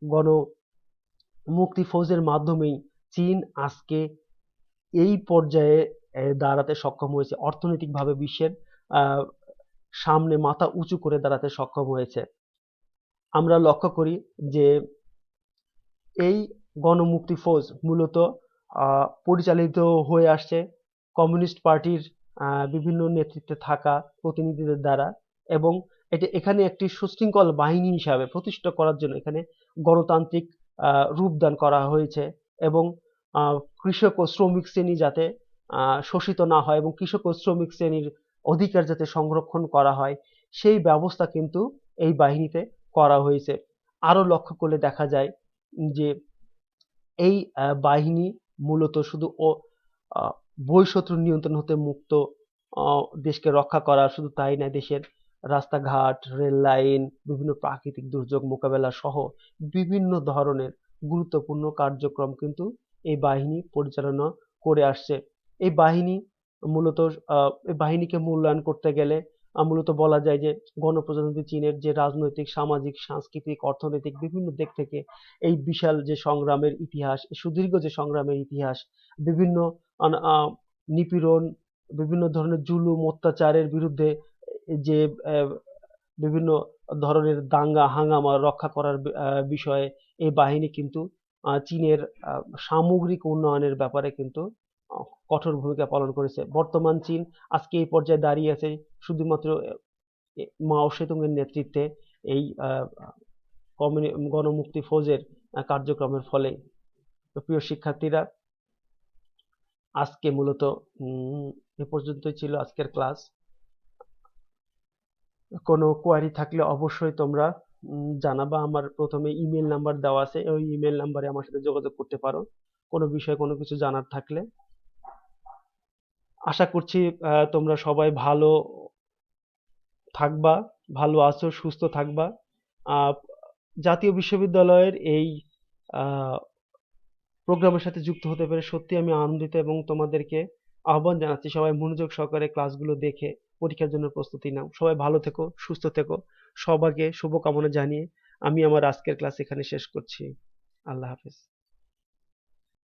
গণমুক্তি ফৌজের মাধ্যমেই চীন আজকে এই পর্যায়ে দাঁড়াতে সক্ষম হয়েছে, অর্থনৈতিকভাবে বিশ্বের সামনে মাথা উঁচু করে দাঁড়াতে সক্ষম হয়েছে। আমরা লক্ষ্য করি যে এই গণমুক্তি ফৌজ মূলত পরিচালিত হয়ে আসছে কমিউনিস্ট পার্টির বিভিন্ন নেতৃত্বে থাকা প্রতিনিধিদের দ্বারা, এবং এখানে একটি সুশৃঙ্খল বাহিনী হিসাবে প্রতিষ্ঠা করার জন্য এখানে গণতান্ত্রিক রূপদান করা হয়েছে এবং কৃষক ও শ্রমিক শ্রেণী যাতে শোষিত না হয় এবং কৃষক ও শ্রমিক শ্রেণীর অধিকার যাতে সংরক্ষণ করা হয় সেই ব্যবস্থা কিন্তু এই বাহিনীতে করা হয়েছে। আরো লক্ষ্য করলে দেখা যায় যে এই বাহিনী মূলত শুধু বহিঃশত্রুর নিয়ন্ত্রণ হতে মুক্ত দেশকে রক্ষা করা, শুধু তাই না, দেশের রাস্তাঘাট, রেল লাইন, বিভিন্ন প্রাকৃতিক দুর্যোগ মোকাবেলা সহ বিভিন্ন ধরনের গুরুত্বপূর্ণ কার্যক্রম কিন্তু এই বাহিনী পরিচালনা করে আসছে। এই বাহিনীকে মূল্যায়ন করতে গেলে মূলত বলা যায় যে গণপ্রজাতন্ত্রী চীনের যে রাজনৈতিক, সামাজিক, সাংস্কৃতিক, অর্থনৈতিক বিভিন্ন দিক থেকে এই বিশাল যে সংগ্রামের ইতিহাস, সুদীর্ঘ যে সংগ্রামের ইতিহাস, বিভিন্ন নিপীড়ন, বিভিন্ন ধরনের জুলুম অত্যাচারের বিরুদ্ধে যে বিভিন্ন ধরনের দাঙ্গা হাঙ্গামা রক্ষা করার বিষয়ে এই বাহিনী কিন্তু চীনের সামগ্রিক উন্নয়নের ব্যাপারে কিন্তু কঠোর ভূমিকা পালন করেছে। বর্তমান চীন আজকে এই পর্যায়ে দাঁড়িয়ে আছে শুধুমাত্র মাও সেতুং এর নেতৃত্বে এই গণমুক্তি ফৌজের কার্যক্রমের ফলে। তো প্রিয় শিক্ষার্থীরা, আজকে মূলত এ পর্যন্তই ছিল আজকের ক্লাস। কোনো কোয়ারি থাকলে অবশ্যই তোমরা জানাবা। আমার প্রথমে ইমেল নাম্বার দেওয়া আছে, ওই ইমেল নাম্বারে আমার সাথে যোগাযোগ করতে পারো কোনো বিষয়ে কোনো কিছু জানার থাকলে। আশা করছি তোমরা সবাই ভালো থাকবা, ভালো আছো, সুস্থ থাকবা। আহ, জাতীয় বিশ্ববিদ্যালয়ের এই প্রোগ্রামের সাথে যুক্ত হতে পেরে সত্যি আমি আনন্দিত, এবং তোমাদেরকে আহ্বান জানাচ্ছি সবাই মনোযোগ সহকারে ক্লাসগুলো দেখে পরীক্ষার জন্য প্রস্তুতি নাও। সবাই ভালো থেকো, সুস্থ থেকো। সবাইকে শুভকামনা জানিয়ে আমি আমার আজকের ক্লাস এখানে শেষ করছি। আল্লাহ হাফেজ।